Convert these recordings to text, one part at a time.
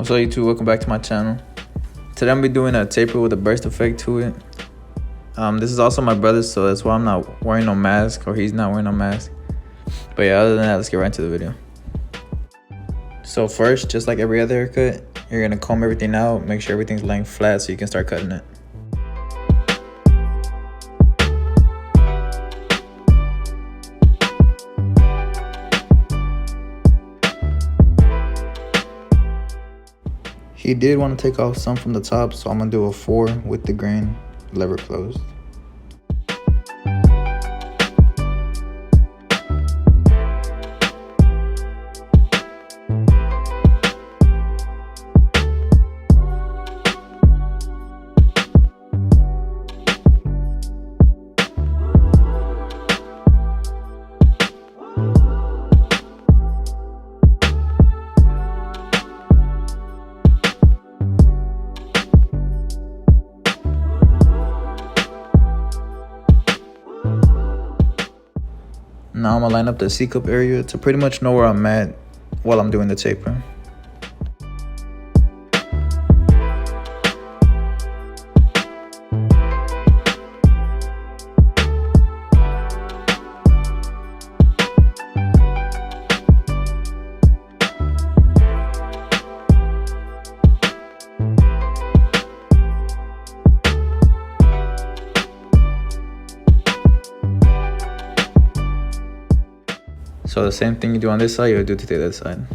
What's up YouTube, welcome back to my channel. Today I'm gonna be doing a taper with a burst effect to it. This is also my brother's, so that's why I'm not wearing no mask, or he's not wearing no mask. But yeah, other than that, let's get right into the video. So first, just like every other haircut, you're gonna comb everything out, make sure everything's laying flat so you can start cutting it. He did want to take off some from the top, so I'm going to do a 4 with the grain lever closed. Now I'm gonna line up the C-cup area to pretty much know where I'm at while I'm doing the taper. So the same thing you do on this side, you'll do to the other side.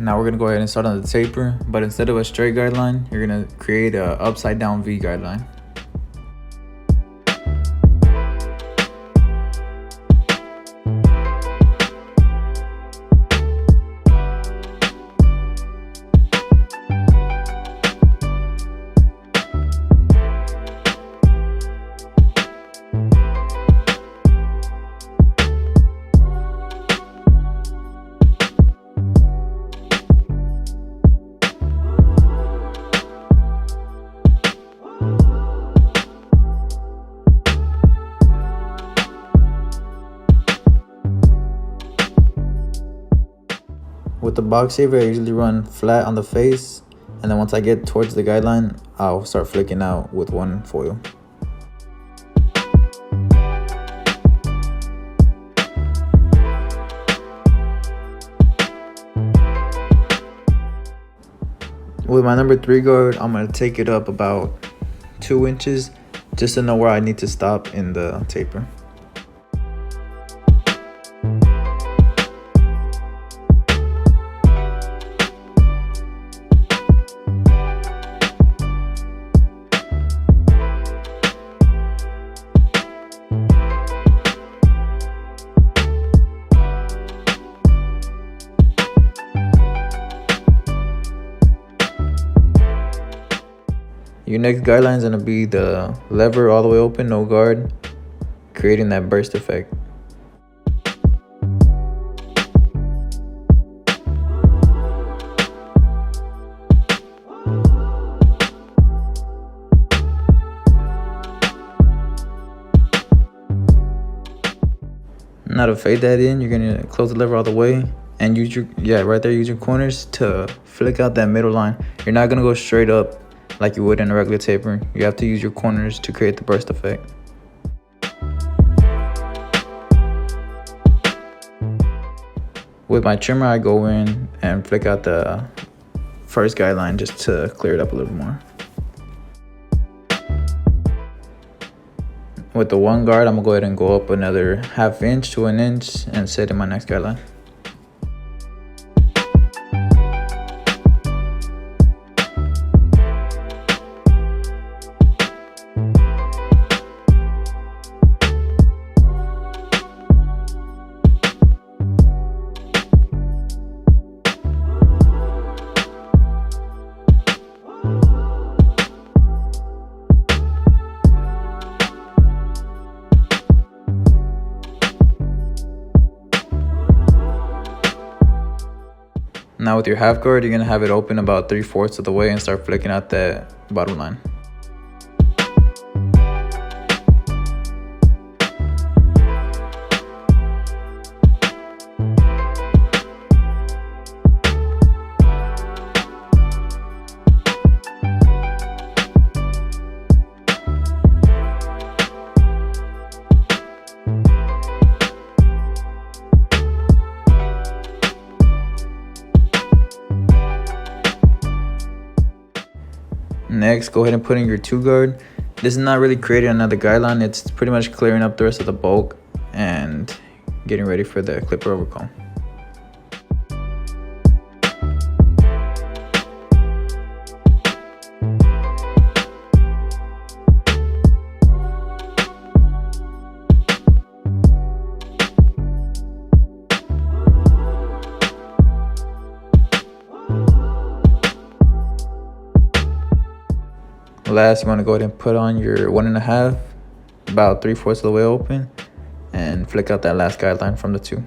Now we're gonna go ahead and start on the taper, but instead of a straight guideline, you're gonna create a upside down V guideline. With the box shaver, I usually run flat on the face, and then once I get towards the guideline, I'll start flicking out with one foil. With my number 3 guard, I'm going to take it up about 2 inches just to know where I need to stop in the taper. Your next guideline is going to be the lever all the way open, no guard, creating that burst effect. Now to fade that in, you're going to close the lever all the way and use your, right there, use your corners to flick out that middle line. You're not going to go straight up like you would in a regular taper. You have to use your corners to create the burst effect. With my trimmer, I go in and flick out the first guideline just to clear it up a little more. With the one guard, I'm gonna go ahead and go up another 1/2 inch to 1 inch and set in my next guideline. Now with your half guard, you're gonna have it open about 3/4 of the way and start flicking out that bottom line. Next, go ahead and put in your 2 guard. This is not really creating another guideline. It's pretty much clearing up the rest of the bulk and getting ready for the clipper over comb. Last, you want to go ahead and put on your 1.5, about 3/4 of the way open, and flick out that last guideline from the 2.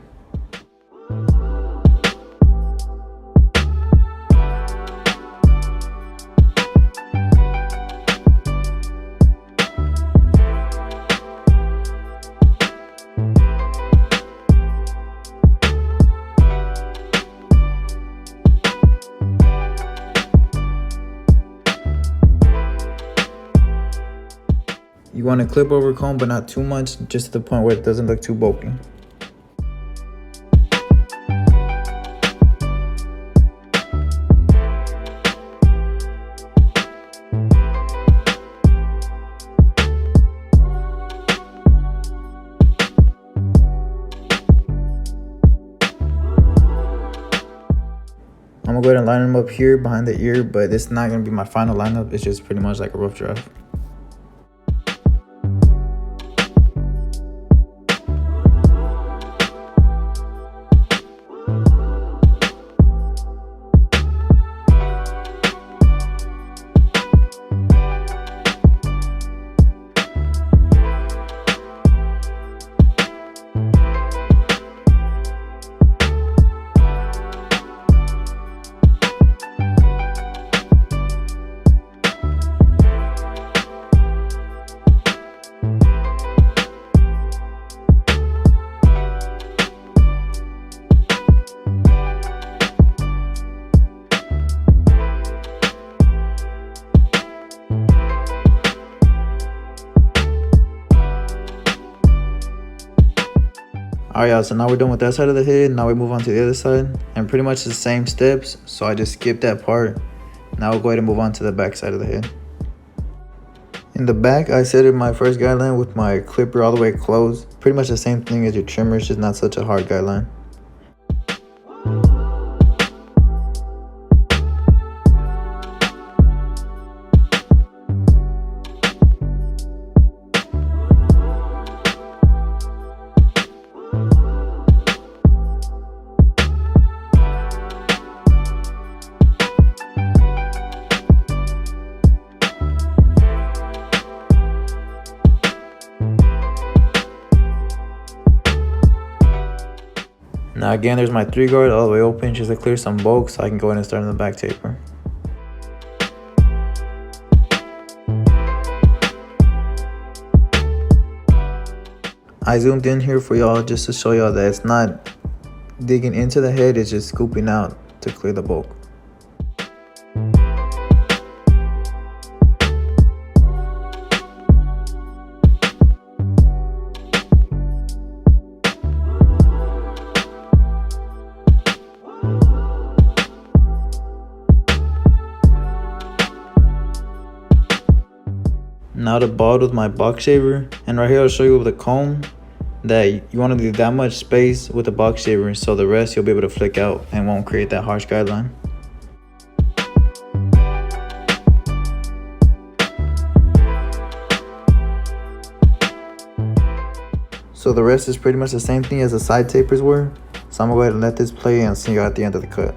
You want to clip over comb, but not too much, just to the point where it doesn't look too bulky. I'm gonna go ahead and line them up here behind the ear, but it's not gonna be my final lineup. It's just pretty much like a rough draft. Alright y'all, so now we're done with that side of the head. Now we move on to the other side, and pretty much the same steps, so I just skipped that part. Now we'll go ahead and move on to the back side of the head. In the back, I set in my first guideline with my clipper all the way closed. Pretty much the same thing as your trimmer, it's just not such a hard guideline. Now again, there's my 3 guard all the way open just to clear some bulk so I can go in and start on the back taper. I zoomed in here for y'all just to show y'all that it's not digging into the head, it's just scooping out to clear the bulk. Now to bald with my box shaver. And right here I'll show you with a comb that you want to leave that much space with the box shaver so the rest you'll be able to flick out and won't create that harsh guideline. So the rest is pretty much the same thing as the side tapers were. So I'm gonna go ahead and let this play and see you at the end of the cut.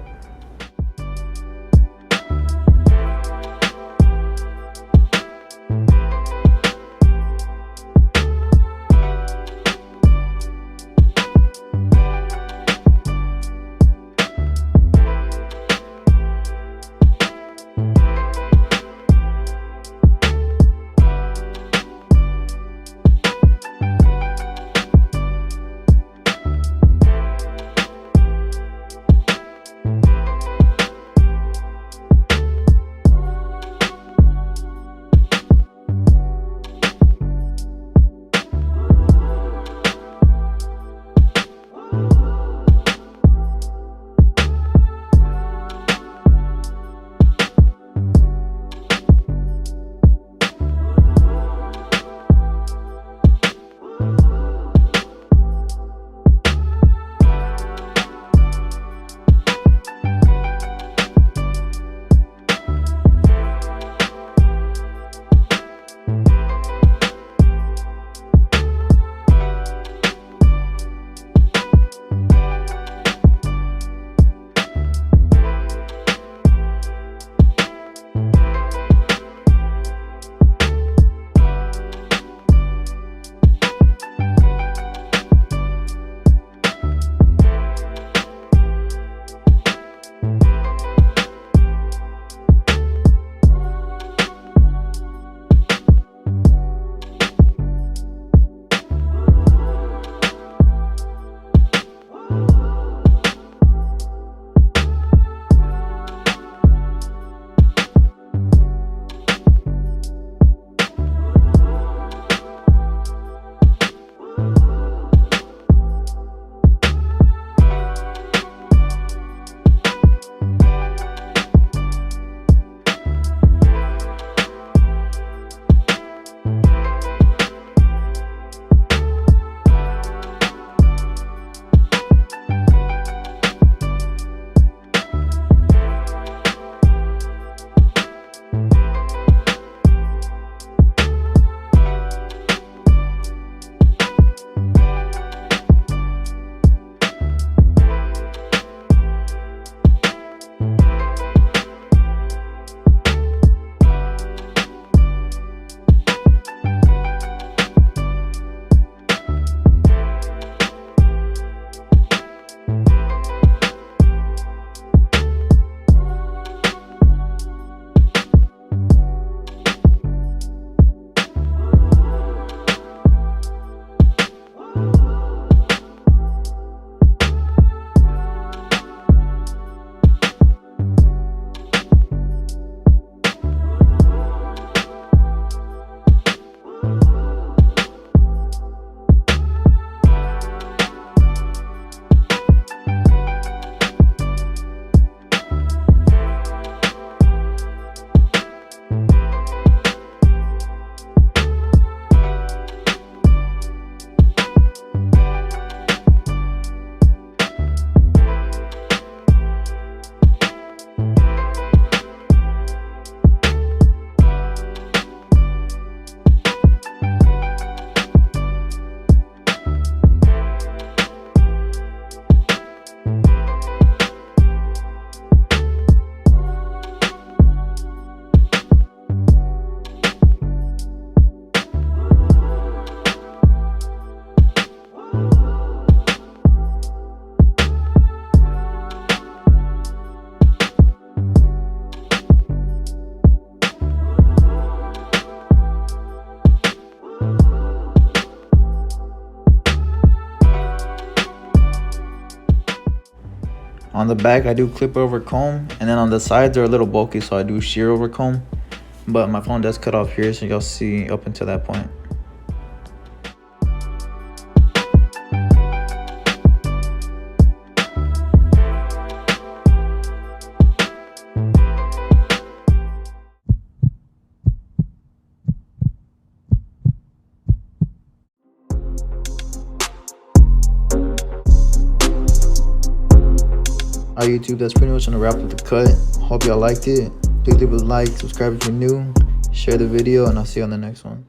On the back, I do clip over comb, and then on the sides they're a little bulky, so I do shear over comb. But my phone does cut off here, so you'll see up until that point. Alright, YouTube, that's pretty much gonna wrap up the cut. Hope y'all liked it. Please leave a like, subscribe if you're new, share the video, and I'll see you on the next one.